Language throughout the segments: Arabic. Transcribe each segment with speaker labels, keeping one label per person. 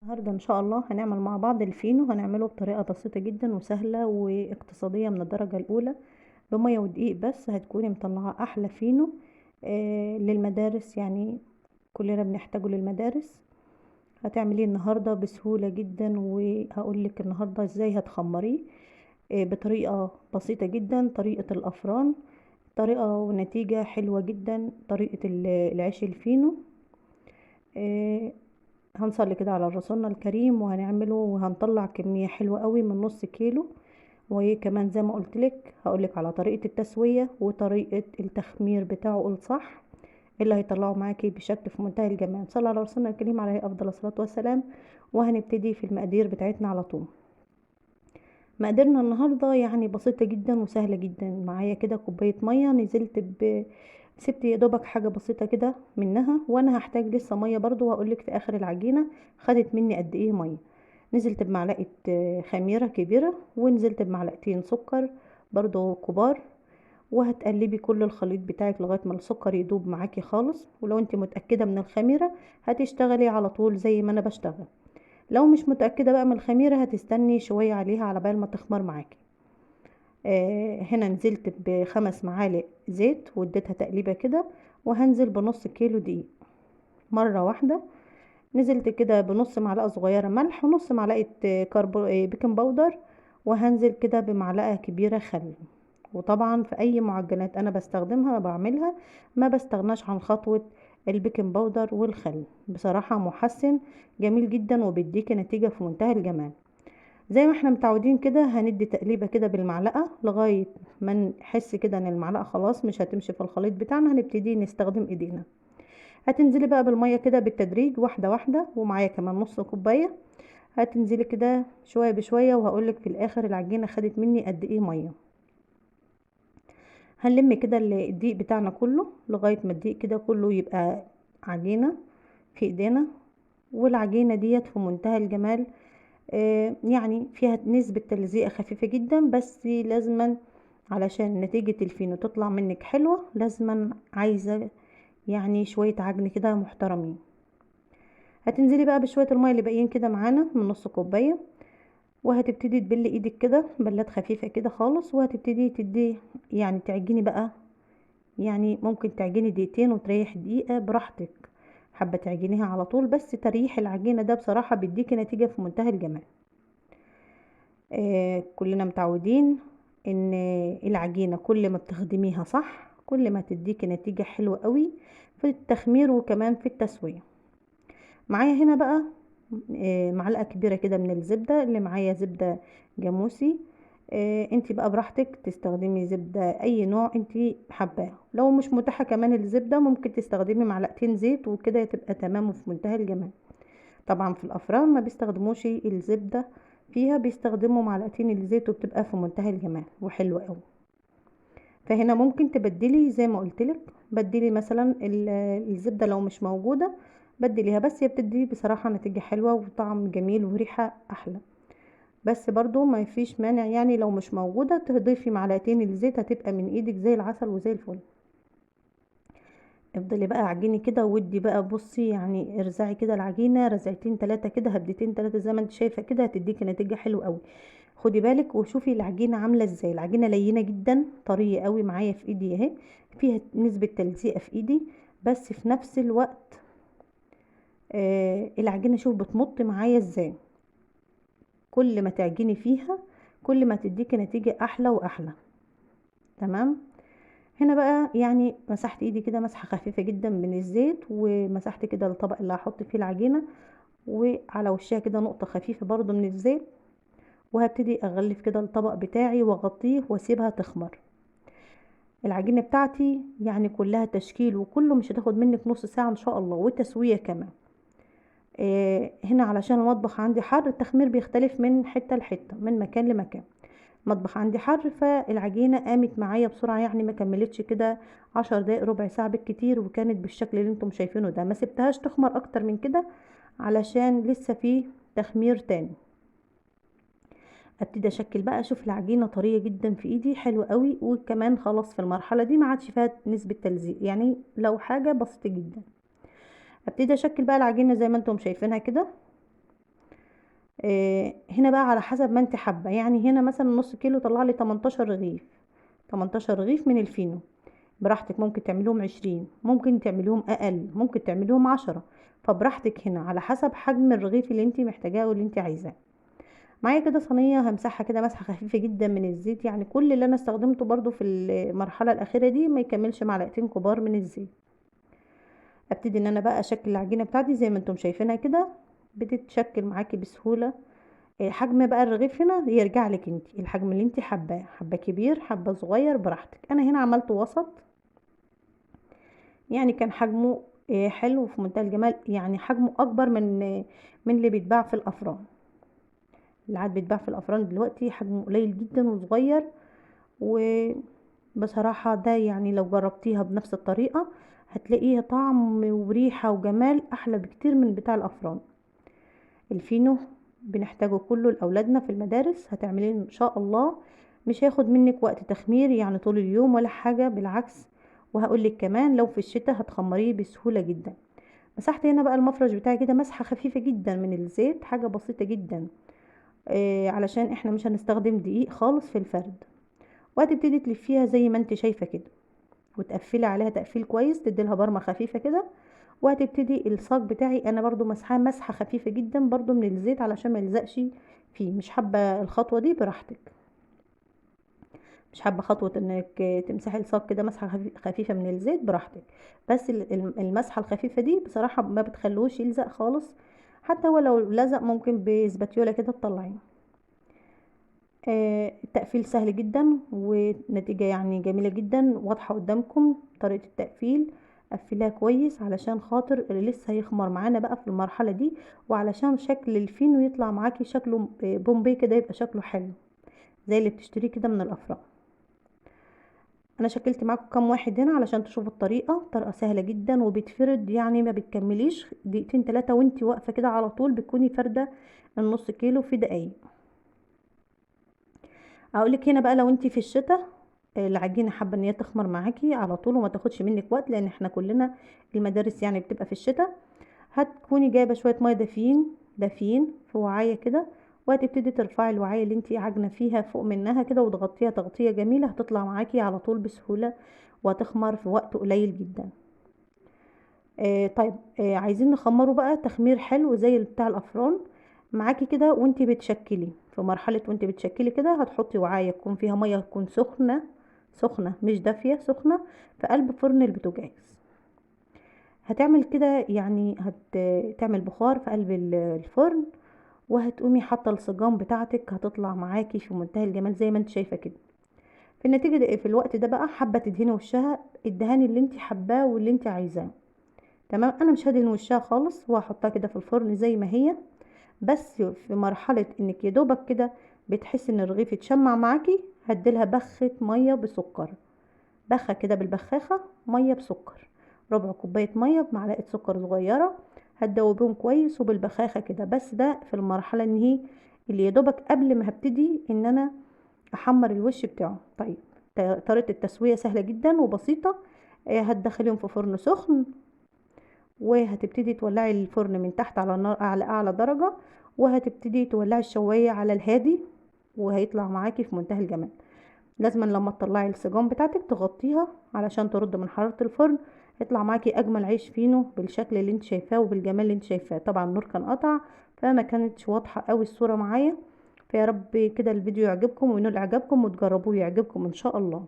Speaker 1: النهارده ان شاء الله هنعمل مع بعض الفينو. هنعمله بطريقه بسيطه جدا وسهله واقتصاديه من الدرجه الاولى، بميه ودقيق بس هتكوني مطلعه احلى فينو للمدارس. يعني كلنا بنحتاجه للمدارس. هتعمليه النهارده بسهوله جدا، وهقولك النهارده ازاي هتخمريه بطريقه بسيطه جدا، طريقه الافران. طريقه ونتيجه حلوه جدا، طريقه العيش الفينو. آه، هنصلي كده على رسولنا الكريم وهنعمله، وهنطلع كمية حلوة قوي من نص كيلو. وكمان زي ما قلتلك هقولك على طريقة التسوية وطريقة التخمير بتاعه الصح، اللي هيطلعه معاكي بشكل في منتهى الجمال. صلى على رسولنا الكريم عليه افضل الصلاة والسلام. وهنبتدي في المقادير بتاعتنا على طول. مقاديرنا النهاردة يعني بسيطة جدا وسهلة جدا. معايا كده كوباية مية، نزلت سبت يا دوبك حاجة بسيطة كده منها، وانا هحتاج لسه مية برضو، وهقولك في اخر العجينة خدت مني قد ايه مية. نزلت بمعلقة خميرة كبيرة، ونزلت بمعلقتين سكر برضو كبار. وهتقلبي كل الخليط بتاعك لغاية ما السكر يدوب معاكي خالص. ولو انت متأكدة من الخميرة هتشتغلي على طول زي ما انا بشتغل. لو مش متأكدة بقى من الخميرة هتستني شوية عليها على بال ما تخمر معاكي. هنا نزلت بخمس معالق زيت واديتها تقليبة كده. وهنزل بنص كيلو دقيق مرة واحدة. نزلت كده بنص معلقة صغيرة ملح ونص معلقة بيكنج باودر. وهنزل كده بمعلقة كبيرة خل. وطبعا في اي معجنات انا بستخدمها بعملها ما بستغناش عن خطوة البيكنج باودر والخل. بصراحة محسن جميل جدا وبيديكي نتيجة في منتهى الجمال. زي ما احنا متعودين كده هندي تقليبة كده بالمعلقة لغاية ما نحس كده ان المعلقة خلاص مش هتمشي في الخليط بتاعنا، هنبتدي نستخدم ايدينا. هتنزلي بقى بالمية كده بالتدريج واحدة واحدة، ومعايا كمان نص كوباية. هتنزلي كده شوية بشوية، وهقولك في الاخر العجينة خدت مني قد ايه مية. هنلم كده الدقيق بتاعنا كله لغاية ما الدقيق كده كله يبقى عجينة في ايدينا. والعجينة ديت في منتهى الجمال. يعني فيها نسبة تلزيقة خفيفة جدا، بس لازما علشان نتيجة الفينو تطلع منك حلوة لازما عايزة يعني شوية عجن كده محترمين. هتنزلي بقى بشوية المية اللي باقيين كده معانا من نص كوباية. وهتبتدي تبلي ايدك كده بلات خفيفة كده خالص، وهتبتدي تدي يعني تعجني بقى. يعني ممكن تعجني دقيقتين وتريح دقيقة براحتك. حابة تعجنيها على طول، بس تريح العجينة ده بصراحة بيديكي نتيجة في منتهى الجمال. كلنا متعودين ان العجينة كل ما بتخدميها صح كل ما تديكي نتيجة حلوة قوي في التخمير وكمان في التسوية. معايا هنا بقى معلقة كبيرة كده من الزبدة، اللي معايا زبدة جاموسي. انتي بقى براحتك تستخدمي زبدة اي نوع انتي حباه. لو مش متاحة كمان الزبدة ممكن تستخدمي معلقتين زيت، وكده تبقى تمام وفي منتهى الجمال. طبعا في الافران ما بيستخدموش الزبدة فيها، بيستخدموا معلقتين الزيت وبتبقى في منتهى الجمال وحلوة قوي. فهنا ممكن تبدلي زي ما قلتلك، بدلي مثلا الزبدة لو مش موجودة بدليها، بس هي بتدي بصراحة نتيجة حلوة وطعم جميل وريحة احلى. بس برضو ما فيش مانع يعني لو مش موجودة تضيفي معلقتين الزيت، هتبقى من ايدك زي العسل وزي الفل. افضلي بقى عجيني كده ودي بقى، بصي يعني ارزعي كده العجينه رزعتين تلاتة كده، هبدتين تلاتة زي ما انت شايفه كده، هتديكي نتيجه حلوه قوي. خدي بالك وشوفي العجينه عامله ازاي. العجينه لينه جدا طريه قوي معايا في ايدي اهي، فيها نسبه تلزيقه في ايدي، بس في نفس الوقت العجينه شوف بتمط معايا ازاي. كل ما تعجني فيها كل ما تديكي نتيجه احلى واحلى. تمام. هنا بقى يعني مسحت ايدي كده مسحه خفيفه جدا من الزيت، ومسحت كده الطبق اللي هحط فيه العجينه، وعلى وشها كده نقطه خفيفه برضو من الزيت. وهبتدي اغلف كده الطبق بتاعي واغطيه واسيبها تخمر. العجينه بتاعتي يعني كلها تشكيل وكله مش هتاخد منك نص ساعه ان شاء الله، وتسويه كمان. هنا علشان المطبخ عندي حر، التخمير بيختلف من حته لحته من مكان لمكان. مطبخ عندي حر فالعجينة قامت معايا بسرعة، يعني ما كملتش كده 10 دقايق ربع ساعة بالكتير، وكانت بالشكل اللي انتم شايفينه ده. ما سبتهاش تخمر اكتر من كده علشان لسه فيه تخمير تاني. ابتدي اشكل بقى، اشوف العجينة طرية جدا في ايدي حلوة قوي، وكمان خلاص في المرحلة دي ما عادش فيها نسبة تلزيق، يعني لو حاجة بسيطة جدا. ابتدي اشكل بقى العجينة زي ما انتم شايفينها كده. هنا بقى على حسب ما انت حابه، يعني هنا مثلا نص كيلو طلع لي 18 رغيف، 18 رغيف من الفينو. براحتك، ممكن تعمليهم 20، ممكن تعمليهم اقل، ممكن تعمليهم 10. فبراحتك هنا على حسب حجم الرغيف اللي انت محتاجاه واللي انت عايزاه. معايا كده صينيه همسحها كده مسحه خفيفه جدا من الزيت، يعني كل اللي انا استخدمته برضو في المرحله الاخيره دي ما يكملش معلقتين كبار من الزيت. ابتدي ان انا بقى اشكل العجينه بتاعتي زي ما انتم شايفينها كده، بتتشكل معاكي بسهوله. حجم بقى الرغيف هنا يرجع لك انت، الحجم اللي انت حباه، حبه كبير حبه صغير براحتك. انا هنا عملت وسط، يعني كان حجمه حلو في منتهى الجمال، يعني حجمه اكبر من اللي بيتباع في الافران. اللي عاد بيتباع في الافران دلوقتي حجمه قليل جدا وصغير. وبصراحة ده يعني لو جربتيها بنفس الطريقة هتلاقيها طعم وريحة وجمال احلى بكتير من بتاع الافران. الفينو بنحتاجه كله لاولادنا في المدارس، هتعمليه ان شاء الله مش هياخد منك وقت تخمير يعني طول اليوم ولا حاجة، بالعكس. وهقولك كمان لو في الشتاء هتخمريه بسهولة جدا. مسحت هنا بقى المفرش بتاعي كده مسحة خفيفة جدا من الزيت، حاجة بسيطة جدا. علشان احنا مش هنستخدم دقيق خالص في الفرد. وهتبتدي تلفيها زي ما انت شايفة كده، وتقفلي عليها تقفيل كويس، تديلها برمة خفيفة كده. وهتبتدي الصاج بتاعي انا برضو مسحاه مسحة خفيفة جدا برضو من الزيت علشان ما يلزقش فيه. مش حابة الخطوة دي براحتك، مش حابة خطوة انك تمسحي الصاج كده مسحة خفيفة من الزيت براحتك. بس المسحة الخفيفة دي بصراحة ما بتخلوش يلزق خالص، حتى ولو لزق ممكن بسباتيولا كده تطلعيه. التقفيل سهل جدا ونتيجة يعني جميلة جدا واضحة قدامكم طريقة التقفيل. قفلها كويس علشان خاطر اللي لسه هيخمر معانا بقى في المرحلة دي، وعلشان شكل الفينو يطلع معاكي شكله بومبي كده، يبقى شكله حلو زي اللي بتشتريه كده من الافراح. انا شكلت معاكم كام واحد هنا علشان تشوفوا طريقة سهلة جدا وبتفرد، يعني ما بتكمليش دقيقتين 3 وانتي واقفة كده على طول بتكوني فردة النص كيلو في دقايق. اقولك هنا بقى لو انتي في الشتاء العجينه حابه ان هي تخمر معاكي على طول وما تاخدش منك وقت، لان احنا كلنا المدارس يعني بتبقى في الشتاء، هتكوني جايبه شويه ميه دافيين دافيين في وعايه كده. وهتبتدي ترفعي الوعايه اللي انتي عاجنه فيها فوق منها كده وتغطيها تغطيه جميله، هتطلع معاكي على طول بسهوله وهتخمر في وقت قليل جدا. طيب عايزين نخمره بقى تخمير حلو زي بتاع الافران معاكي كده. وانتي بتشكلي في مرحله وانتي بتشكلي كده هتحطي وعايه تكون فيها ميه تكون سخنه، سخنه مش دافيه، سخنه، في قلب فرن البوتاجاز. هتعمل كده يعني هتعمل بخار في قلب الفرن، وهتقومي حاطه الصجام بتاعتك هتطلع معاكي في منتهى الجمال زي ما انت شايفه كده. في النتيجه دي في الوقت ده بقى حابه تدهني وشها الدهان اللي انت حباه واللي انت عايزاه. تمام، انا مش هدهن وشها خالص وهحطها كده في الفرن زي ما هي. بس في مرحله انك يا دوبك كده بتحسي ان الرغيف اتشمع معاكي، هديلها بخه ميه بسكر، بخه كده بالبخاخه ميه بسكر، ربع كوبايه ميه بمعلقه سكر صغيره، هتدوبهم كويس وبالبخاخه كده. بس ده في المرحله ان هي اللي يا دوبك قبل ما هبتدي ان انا احمر الوش بتاعه. طيب طريقه التسويه سهله جدا وبسيطه. هتدخليهم في فرن سخن، وهتبتدي تولعي الفرن من تحت على النار على اعلى درجة، وهتبتدي تولعي الشواية على الهادي، وهيطلع معاكي في منتهى الجمال. لازما لما تطلعي السجان بتاعتك تغطيها علشان ترد من حرارة الفرن، يطلع معاكي اجمل عيش فينو بالشكل اللي انت شايفاه وبالجمال اللي انت شايفاه. طبعا النور كان قطع فما كانتش واضحة قوي الصورة معايا. فيا رب كده الفيديو يعجبكم وينول اعجابكم وتجربوه يعجبكم ان شاء الله.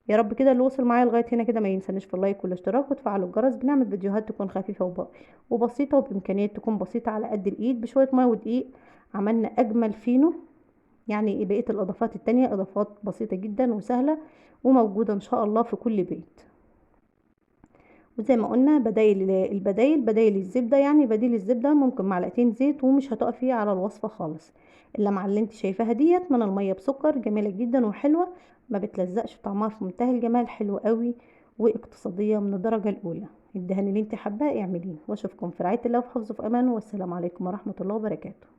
Speaker 1: يا رب كده اللي وصل معايا لغايه هنا كده ما ينسانيش في اللايك والاشتراك وتفعلوا الجرس. بنعمل فيديوهات تكون خفيفه وبسيطه وبامكانيات تكون بسيطه على قد الايد، بشويه ميه ودقيق عملنا اجمل فينو. يعني بقيه الاضافات التانية اضافات بسيطه جدا وسهله وموجوده ان شاء الله في كل بيت. وزي ما قلنا بدايل الزبده، يعني بديل الزبده ممكن معلقتين زيت ومش هتقفي على الوصفه خالص. اللمعه اللي انت شايفاها ديت من الميه بسكر جميله جدا وحلوه، ما بتلزقش، طعمها في منتهى الجمال حلو قوي واقتصاديه من الدرجه الاولى. الدهن اللي انت حباه اعمليه، واشوفكم في رعايه الله وفي حفظه في امان، والسلام عليكم ورحمه الله وبركاته.